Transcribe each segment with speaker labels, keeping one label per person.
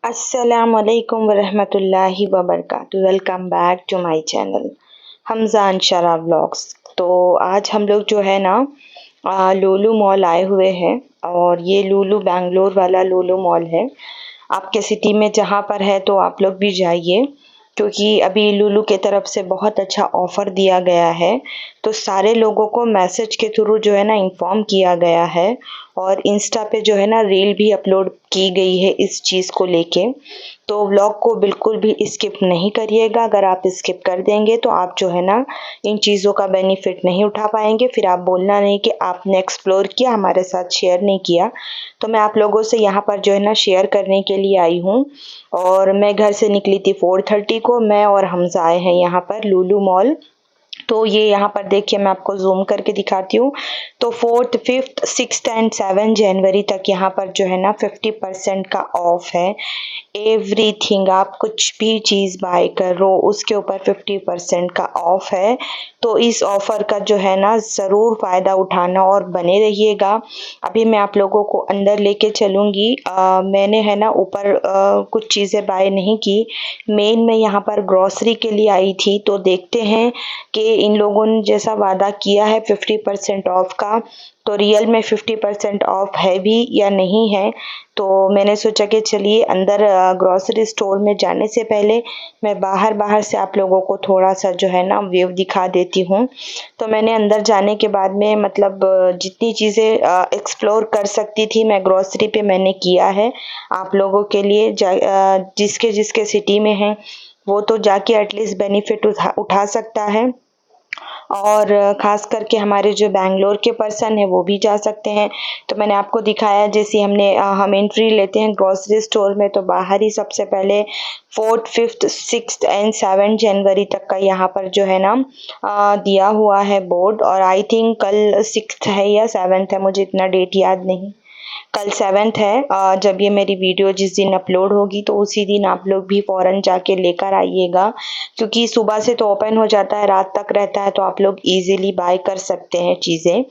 Speaker 1: अस्सलामुअलैकुम वरहमतुल्लाहि वबरकातुहू। Welcome back to my channel Hamza Anshara vlogs. तो आज हम लोग जो है ना लुलु मॉल आए हुए हैं और ये लुलु बेंगलोर वाला लुलु मॉल है। आपके सिटी में जहाँ पर है तो आप लोग भी जाइए, क्योंकि अभी लुलु के तरफ से बहुत अच्छा ऑफ़र दिया गया है। तो सारे लोगों को मैसेज के थ्रू जो है ना इन्फॉर्म किया गया है और इंस्टा पे जो है ना रील भी अपलोड की गई है इस चीज़ को लेके। तो व्लॉग को बिल्कुल भी स्किप नहीं करिएगा। अगर आप स्किप कर देंगे तो आप जो है ना इन चीज़ों का बेनिफिट नहीं उठा पाएंगे, फिर आप बोलना नहीं कि आपने एक्सप्लोर किया, हमारे साथ शेयर नहीं किया। तो मैं आप लोगों से यहाँ पर जो है ना शेयर करने के लिए आई हूँ। और मैं घर से निकली थी 4:30 को। मैं और हमजा आए हैं यहाँ पर लुलु मॉल। तो ये यहाँ पर देखिए, मैं आपको जूम करके दिखाती हूँ। तो 4th, 5th, 6th एंड 7 जनवरी तक यहाँ पर जो है ना 50% का ऑफ है। एवरीथिंग, आप कुछ भी चीज़ बाय करो उसके ऊपर 50% का ऑफ है। तो इस ऑफ़र का जो है ना ज़रूर फ़ायदा उठाना और बने रहिएगा। अभी मैं आप लोगों को अंदर लेके चलूँगी। मैंने है ना ऊपर कुछ चीज़ें बाय नहीं की। मेन मैं यहाँ पर ग्रॉसरी के लिए आई थी। तो देखते हैं कि इन लोगों ने जैसा वादा किया है 50% ऑफ का, तो रियल में 50% ऑफ है भी या नहीं है। तो मैंने सोचा कि चलिए अंदर ग्रॉसरी स्टोर में जाने से पहले मैं बाहर से आप लोगों को थोड़ा सा जो है ना व्यू दिखा देती हूँ। तो मैंने अंदर जाने के बाद में मतलब जितनी चीज़ें एक्सप्लोर कर सकती थी मैं ग्रॉसरी पे मैंने किया है। आप लोगों के लिए जिसके जिसके सिटी में है वो तो जाके एटलीस्ट बेनिफिट उठा सकता है। और ख़ास करके हमारे जो बेंगलोर के पर्सन हैं वो भी जा सकते हैं। तो मैंने आपको दिखाया, जैसे हम एंट्री लेते हैं ग्रॉसरी स्टोर में तो बाहर ही सबसे पहले 4th, 5th, 6th एंड 7 जनवरी तक का यहाँ पर जो है ना दिया हुआ है बोर्ड। और आई थिंक कल 6th है या 7th है, मुझे इतना डेट याद नहीं। कल 7th है। जब ये मेरी वीडियो जिस दिन अपलोड होगी तो उसी दिन आप लोग भी फ़ौरन जाके लेकर आइएगा, क्योंकि सुबह से तो ओपन हो जाता है, रात तक रहता है, तो आप लोग इजीली बाय कर सकते हैं चीज़ें।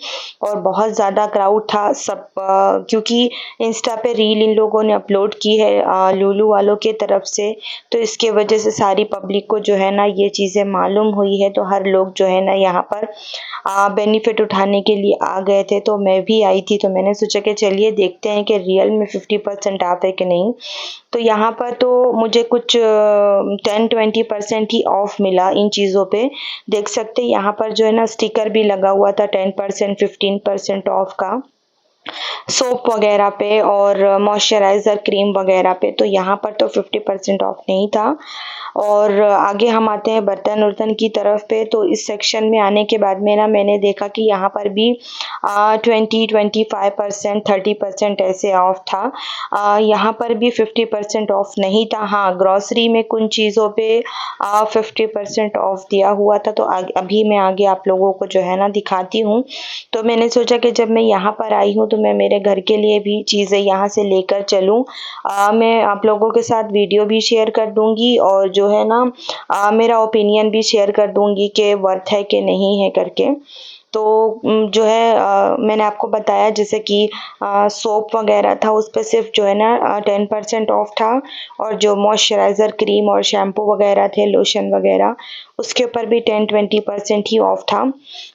Speaker 1: और बहुत ज़्यादा क्राउड था सब, क्योंकि इंस्टा पे रील इन लोगों ने अपलोड की है लुलु वालों के तरफ से। तो इसके वजह से सारी पब्लिक को जो है ना ये चीज़ें मालूम हुई है, तो हर लोग जो है ना यहाँ पर बेनिफिट उठाने के लिए आ गए थे। तो मैं भी आई थी, तो मैंने सोचा कि चलिए देखते हैं कि रियल में 50% ऑफ है कि नहीं। तो यहाँ पर तो मुझे कुछ 10-20% ही ऑफ मिला इन चीज़ों पे। देख सकते हैं यहाँ पर जो है ना स्टिकर भी लगा हुआ था 10%, 15% ऑफ का, सोप वगैरह पे और मॉइस्चराइज़र क्रीम वगैरह पे। तो यहाँ पर तो 50% ऑफ नहीं था। और आगे हम आते हैं बर्तन वर्तन की तरफ पे। तो इस सेक्शन में आने के बाद में ना मैंने देखा कि यहाँ पर भी 20-25%, 30% ऐसे ऑफ था। यहाँ पर भी 50% ऑफ नहीं था। हाँ, ग्रॉसरी में कुछ चीज़ों पे 50% ऑफ दिया हुआ था। तो अभी मैं आगे आप लोगों को जो है ना दिखाती हूँ। तो मैंने सोचा कि जब मैं यहाँ पर आई हूँ तो मैं मेरे घर के लिए भी चीज़ें यहाँ से लेकर चलूँ। मैं आप लोगों के साथ वीडियो भी शेयर कर दूँगी और जो है ना मेरा ओपिनियन भी शेयर कर दूँगी कि वर्थ है कि नहीं है करके। तो जो है मैंने आपको बताया जैसे कि सोप वगैरह था उस पे सिर्फ जो है ना 10% ऑफ था। और जो मॉइस्चराइज़र क्रीम और शैम्पू वगैरह थे, लोशन वगैरह, उसके ऊपर भी 10-20% ही ऑफ था।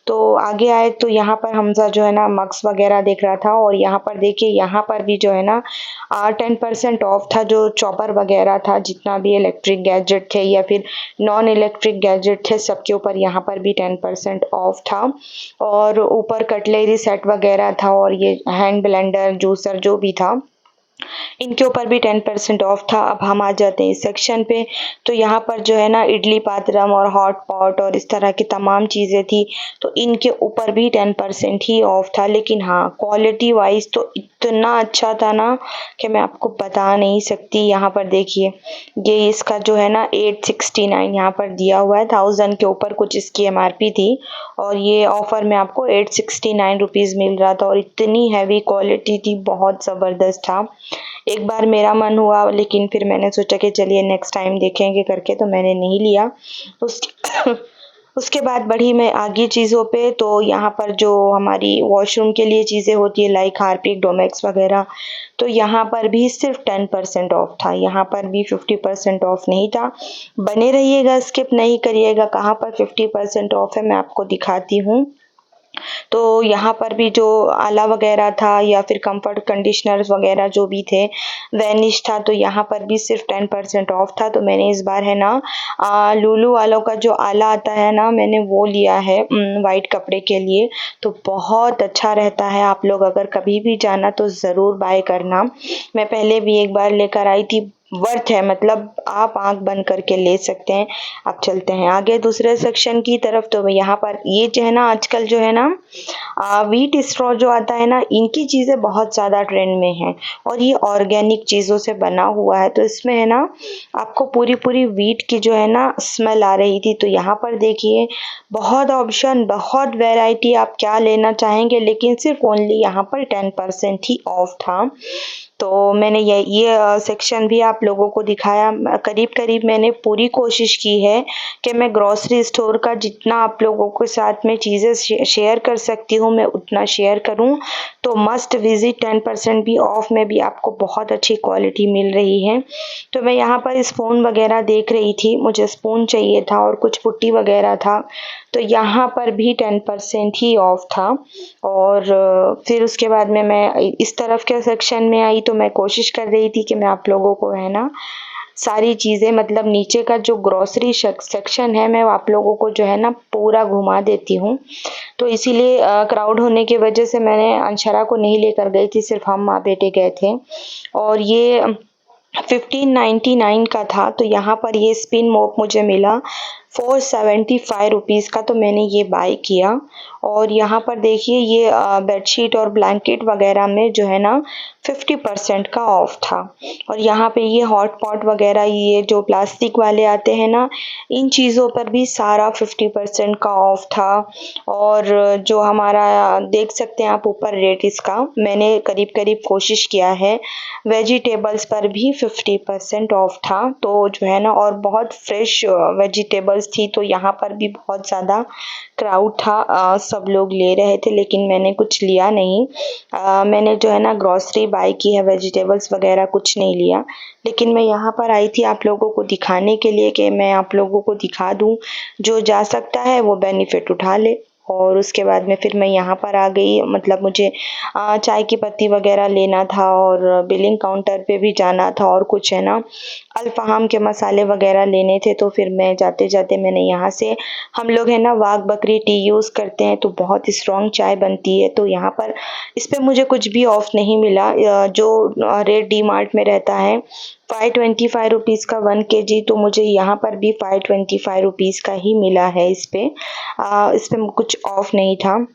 Speaker 1: तो आगे आए तो यहाँ पर हमजा जो है ना मग्स वगैरह देख रहा था। और यहाँ पर देखिए, यहाँ पर भी जो है ना 10% ऑफ था। जो चॉपर वगैरह था, जितना भी इलेक्ट्रिक गैजेट थे या फिर नॉन इलेक्ट्रिक गैजेट थे, सबके ऊपर यहाँ पर भी 10% ऑफ था। और ऊपर कटलरी सेट वगैरह था और ये हैंड ब्लेंडर, जूसर जो भी था, इनके ऊपर भी 10% ऑफ था। अब हम आ जाते हैं इस सेक्शन पे। तो यहाँ पर जो है ना इडली पात्रम और हॉट पॉट और इस तरह की तमाम चीज़ें थी, तो इनके ऊपर भी 10% ही ऑफ था। लेकिन हाँ, क्वालिटी वाइज तो इतना अच्छा था ना कि मैं आपको बता नहीं सकती। यहाँ पर देखिए, ये इसका जो है ना 869 यहाँ पर दिया हुआ है। 1000 के ऊपर कुछ इसकी MRP थी और ये ऑफ़र में आपको 869 रुपीज़ मिल रहा था। और इतनी हैवी क्वालिटी थी, बहुत ज़बरदस्त था। एक बार मेरा मन हुआ, लेकिन फिर मैंने सोचा कि चलिए नेक्स्ट टाइम देखेंगे करके, तो मैंने नहीं लिया। उस उसके बाद बढ़ी मैं आगे चीज़ों पे, तो यहाँ पर जो हमारी वॉशरूम के लिए चीज़ें होती है लाइक हार्पिक, डोमेक्स वगैरह, तो यहाँ पर भी सिर्फ 10% ऑफ था, यहाँ पर भी 50% ऑफ नहीं था। बने रहिएगा, स्किप नहीं करिएगा, कहाँ पर 50% ऑफ है मैं आपको दिखाती हूँ। तो यहाँ पर भी जो आला वगैरह था या फिर कंफर्ट कंडीशनर्स वगैरह जो भी थे, वैनिश था, तो यहाँ पर भी सिर्फ 10% ऑफ था। तो मैंने इस बार है ना लुलु वालों का जो आला आता है ना, मैंने वो लिया है वाइट कपड़े के लिए। तो बहुत अच्छा रहता है, आप लोग अगर कभी भी जाना तो ज़रूर बाय करना। मैं पहले भी एक बार लेकर आई थी, वर्थ है, मतलब आप आंख बंद करके ले सकते हैं। अब चलते हैं आगे दूसरे सेक्शन की तरफ। तो यहाँ पर ये जो है ना, आजकल जो है ना व्हीट स्ट्रॉ जो आता है ना, इनकी चीज़ें बहुत ज़्यादा ट्रेंड में हैं और ये ऑर्गेनिक चीज़ों से बना हुआ है। तो इसमें है ना आपको पूरी पूरी व्हीट की जो है ना स्मेल आ रही थी। तो यहाँ पर देखिए बहुत ऑप्शन, बहुत वैरायटी, आप क्या लेना चाहेंगे, लेकिन सिर्फ ओनली यहाँ पर 10% ही ऑफ था। तो मैंने ये सेक्शन भी आप लोगों को दिखाया। करीब करीब मैंने पूरी कोशिश की है कि मैं ग्रॉसरी स्टोर का जितना आप लोगों के साथ में चीज़ें शेयर कर सकती हूँ मैं उतना शेयर करूँ। तो मस्ट विजिट, 10% भी ऑफ में भी आपको बहुत अच्छी क्वालिटी मिल रही है। तो मैं यहाँ पर स्पून वगैरह देख रही थी, मुझे स्पून चाहिए था और कुछ पुट्टी वगैरह था। तो यहाँ पर भी 10% ही ऑफ था। और फिर उसके बाद में मैं इस तरफ के सेक्शन में आई, तो मैं कोशिश कर रही थी कि मैं आप लोगों को है ना सारी चीज़ें, मतलब नीचे का जो ग्रॉसरी सेक्शन है मैं आप लोगों को जो है ना पूरा घुमा देती हूँ। तो इसीलिए क्राउड होने की वजह से मैंने अंशरा को नहीं लेकर गई थी, सिर्फ हम माँ बेटे गए थे। और ये 1599 का था। तो यहाँ पर ये स्पिन मोप मुझे मिला 475 रुपीज़ का, तो मैंने ये बाय किया। और यहाँ पर देखिए ये बेडशीट और ब्लैंकेट वगैरह में जो है ना 50% का ऑफ था। और यहाँ पे ये हॉट पॉट वगैरह, ये जो प्लास्टिक वाले आते हैं ना, इन चीज़ों पर भी सारा 50% का ऑफ था। और जो हमारा देख सकते हैं आप ऊपर रेट इसका, मैंने करीब करीब कोशिश किया है। वेजिटेबल्स पर भी 50% ऑफ था, तो जो है ना, और बहुत फ्रेश वेजिटेबल्स थी। तो यहाँ पर भी बहुत ज़्यादा क्राउड था, सब लोग ले रहे थे, लेकिन मैंने कुछ लिया नहीं। मैंने जो है ना ग्रॉसरी बाय की है, वेजिटेबल्स वगैरह कुछ नहीं लिया। लेकिन मैं यहाँ पर आई थी आप लोगों को दिखाने के लिए कि मैं आप लोगों को दिखा दूँ, जो जा सकता है वो बेनिफिट उठा ले। और उसके बाद में फिर मैं यहाँ पर आ गई, मतलब मुझे चाय की पत्ती वगैरह लेना था और बिलिंग काउंटर पे भी जाना था और कुछ है ना अल्फ़ाम के मसाले वगैरह लेने थे। तो फिर मैं जाते जाते मैंने यहाँ से, हम लोग है ना वाघ बकरी टी यूज़ करते हैं, तो बहुत स्ट्रॉन्ग चाय बनती है। तो यहाँ पर इस पे मुझे कुछ भी ऑफ नहीं मिला। जो रेट डी मार्ट में रहता है 525 रुपीज़ का 1 kg, तो मुझे यहाँ पर भी 525 रुपीज़ का ही मिला है। इस पे कुछ ऑफ नहीं था।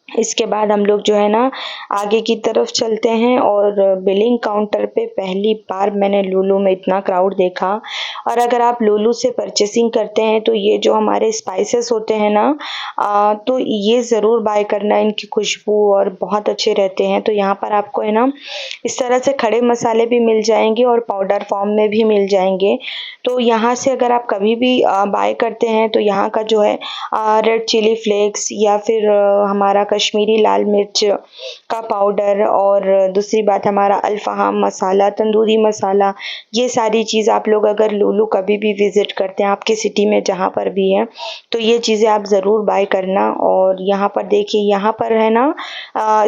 Speaker 1: इसके बाद हम लोग जो है ना आगे की तरफ चलते हैं। और बिलिंग काउंटर पे पहली बार मैंने लुलु में इतना क्राउड देखा। और अगर आप लुलु से परचेसिंग करते हैं तो ये जो हमारे स्पाइसेस होते हैं ना, तो ये ज़रूर बाय करना, इनकी खुशबू और बहुत अच्छे रहते हैं। तो यहाँ पर आपको है ना इस तरह से खड़े मसाले भी मिल जाएंगे और पाउडर फॉर्म में भी मिल जाएंगे। तो यहाँ से अगर आप कभी भी बाय करते हैं तो यहाँ का जो है रेड चिली फ्लेक्स या फिर हमारा कश्मीरी लाल मिर्च का पाउडर, और दूसरी बात हमारा अल्फ़ाम मसाला, तंदूरी मसाला, ये सारी चीज़ आप लोग अगर लुलु कभी भी विज़िट करते हैं आपकी सिटी में जहाँ पर भी है, तो ये चीज़ें आप ज़रूर बाय करना। और यहाँ पर देखिए, यहाँ पर है ना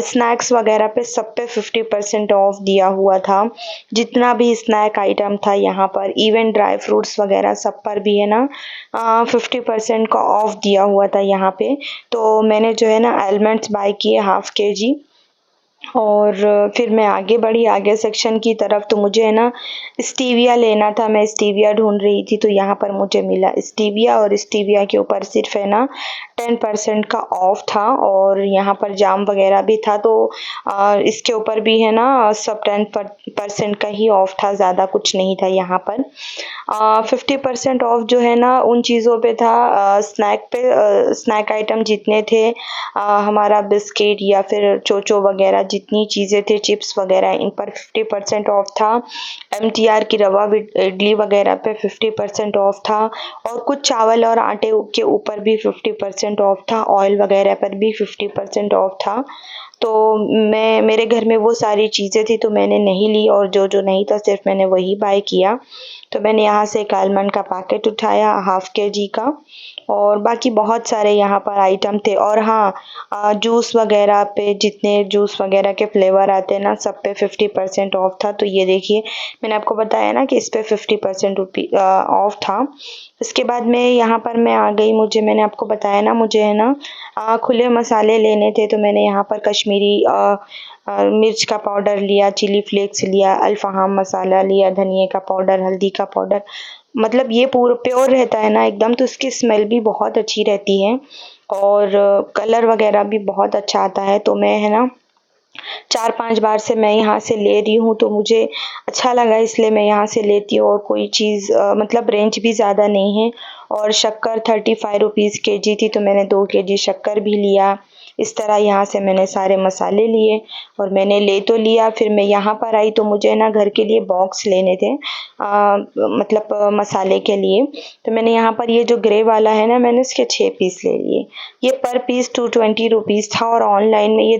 Speaker 1: स्नैक्स वगैरह पे सब पे 50% ऑफ दिया हुआ था। जितना भी स्नैक आइटम था यहाँ पर, इवन ड्राई फ्रूट्स वगैरह सब पर भी है ना 50% का ऑफ दिया हुआ था यहाँ पे। तो मैंने जो है ना आलमंड्स बाय किए ½ kg। और फिर मैं आगे बढ़ी आगे सेक्शन की तरफ। तो मुझे है ना स्टीविया लेना था, मैं स्टीविया ढूंढ रही थी, तो यहाँ पर मुझे मिला स्टीविया। और स्टीविया के ऊपर सिर्फ है ना 10% का ऑफ था। और यहाँ पर जाम वगैरह भी था, तो इसके ऊपर भी है ना सब 10% का ही ऑफ था, ज़्यादा कुछ नहीं था यहाँ पर। 50% ऑफ जो है ना उन चीज़ों पे था, स्नैक आइटम जितने थे, हमारा बिस्किट या फिर चोचो वगैरह जितनी चीज़ें थे चिप्स वगैरह इन पर 50% ऑफ था। MTR की रवा इडली वगैरह पे 50% ऑफ था और कुछ चावल और आटे के ऊपर भी 50% ऑफ था। ऑयल वगैरह पर भी 50% ऑफ था। तो मेरे घर में वो सारी चीज़ें थी तो मैंने नहीं ली और जो नहीं था सिर्फ मैंने वही बाय किया। तो मैंने यहाँ से एक आलमंड का पैकेट उठाया ½ kg का और बाकी बहुत सारे यहाँ पर आइटम थे। और हाँ, जूस वगैरह पे जितने जूस वगैरह के फ्लेवर आते हैं ना सब पे 50% ऑफ था। तो ये देखिए मैंने आपको बताया ना कि इस पे 50% ऑफ था। इसके बाद में यहाँ पर मैं आ गई, मैंने आपको बताया ना मुझे है ना खुले मसाले लेने थे। तो मैंने यहाँ पर कश्मीरी मिर्च का पाउडर लिया, चिली फ्लेक्स लिया, अल्फ़ाम मसाला लिया, धनिए का पाउडर, हल्दी का पाउडर। मतलब ये पूरा प्योर रहता है ना एकदम, तो इसकी स्मेल भी बहुत अच्छी रहती है और कलर वगैरह भी बहुत अच्छा आता है। तो मैं है ना 4-5 बार से मैं यहाँ से ले रही हूँ तो मुझे अच्छा लगा इसलिए मैं यहाँ से लेती हूँ। और कोई चीज़ मतलब रेंज भी ज़्यादा नहीं है। और शक्कर 35 रुपीज़ kg थी तो मैंने 2 kg शक्कर भी लिया। इस तरह यहाँ से मैंने सारे मसाले लिए और मैंने ले तो लिया। फिर मैं यहाँ पर आई तो मुझे ना घर के लिए बॉक्स लेने थे, मतलब मसाले के लिए। तो मैंने यहाँ पर ये जो ग्रे वाला है ना मैंने इसके 6 पीस ले लिए। ये पर पीस 220 रुपीज़ था और ऑनलाइन में ये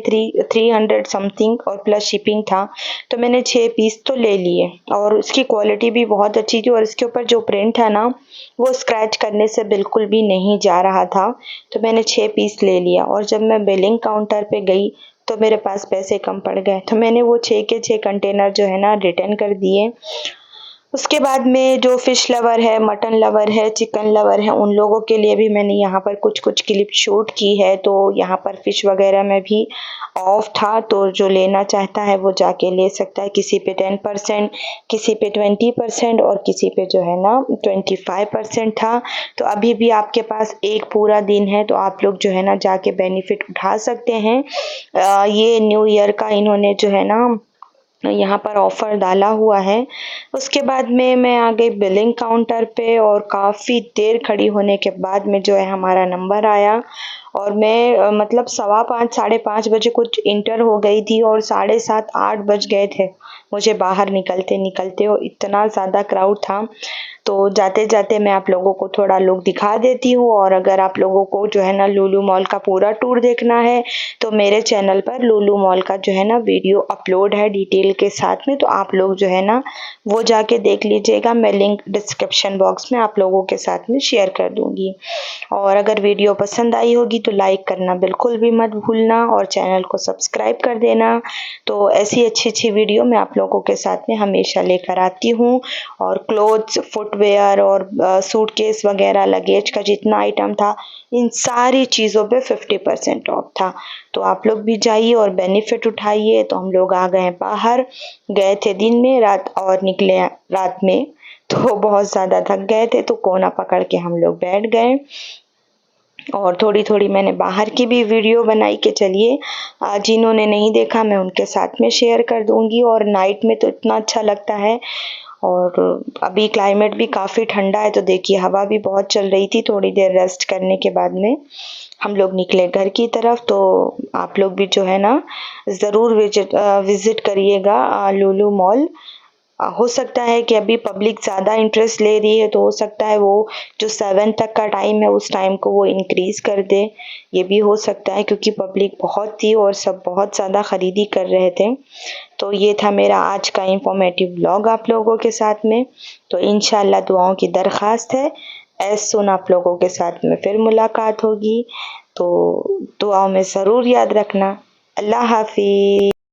Speaker 1: 300 समथिंग और प्लस शिपिंग था। तो मैंने 6 पीस तो ले लिए और उसकी क्वालिटी भी बहुत अच्छी थी और इसके ऊपर जो प्रिंट है ना वो स्क्रैच करने से बिल्कुल भी नहीं जा रहा था। तो मैंने 6 पीस ले लिया और जब मैं बिलिंग काउंटर पे गई तो मेरे पास पैसे कम पड़ गए तो मैंने वो 6 के 6 कंटेनर जो है ना रिटर्न कर दिए। उसके बाद में जो फ़िश लवर है, मटन लवर है, चिकन लवर है, उन लोगों के लिए भी मैंने यहाँ पर कुछ क्लिप शूट की है। तो यहाँ पर फ़िश वगैरह में भी ऑफ था तो जो लेना चाहता है वो जाके ले सकता है। किसी पे 10%, किसी पे 20% और किसी पे जो है ना 25% था। तो अभी भी आपके पास एक पूरा दिन है तो आप लोग जो है ना जाके बेनिफिट उठा सकते हैं। ये न्यू ईयर का इन्होंने जो है ना यहाँ पर ऑफ़र डाला हुआ है। उसके बाद में मैं आ गई बिलिंग काउंटर पे और काफ़ी देर खड़ी होने के बाद में जो है हमारा नंबर आया और मैं मतलब 5:15 5:30 बजे कुछ इंटर हो गई थी और 7:30 8 बज गए थे मुझे बाहर निकलते निकलते और इतना ज़्यादा क्राउड था। तो जाते जाते मैं आप लोगों को थोड़ा लुक दिखा देती हूँ। और अगर आप लोगों को जो है ना लुलु मॉल का पूरा टूर देखना है तो मेरे चैनल पर लुलु मॉल का जो है ना वीडियो अपलोड है डिटेल के साथ में। तो आप लोग जो है ना वो जाके देख लीजिएगा। मैं लिंक डिस्क्रिप्शन बॉक्स में आप लोगों के साथ में शेयर कर दूँगी। और अगर वीडियो पसंद आई होगी तो लाइक करना बिल्कुल भी मत भूलना और चैनल को सब्सक्राइब कर देना। तो ऐसी अच्छी वीडियो मैं आप लोगों के साथ में हमेशा लेकर आती हूँ। और क्लोथ्स, फुटवेयर और सूटकेस वगैरह लगेज का जितना आइटम था इन सारी चीज़ों पे 50% ऑफ था। तो आप लोग भी जाइए और बेनिफिट उठाइए। तो हम लोग आ गए बाहर, गए थे दिन में रात और निकले रात में। तो बहुत ज़्यादा थक गए थे तो कोना पकड़ के हम लोग बैठ गए और थोड़ी मैंने बाहर की भी वीडियो बनाई कि चलिए जिन्होंने नहीं देखा मैं उनके साथ में शेयर कर दूंगी। और नाइट में तो इतना अच्छा लगता है। और अभी क्लाइमेट भी काफ़ी ठंडा है तो देखिए हवा भी बहुत चल रही थी। थोड़ी देर रेस्ट करने के बाद में हम लोग निकले घर की तरफ। तो आप लोग भी जो है ना ज़रूर विज़िट करिएगा लुलु मॉल। हो सकता है कि अभी पब्लिक ज़्यादा इंटरेस्ट ले रही है तो हो सकता है वो जो 7 तक का टाइम है उस टाइम को वो इंक्रीज़ कर दे। ये भी हो सकता है क्योंकि पब्लिक बहुत थी और सब बहुत ज़्यादा ख़रीदी कर रहे थे। तो ये था मेरा आज का इंफॉर्मेटिव व्लॉग आप लोगों के साथ में। तो इंशाल्लाह दुआओं की दरख्वास्त है एज़ सून आप लोगों के साथ में फिर मुलाकात होगी। तो दुआओं में ज़रूर याद रखना। अल्लाह हाफ़िज़।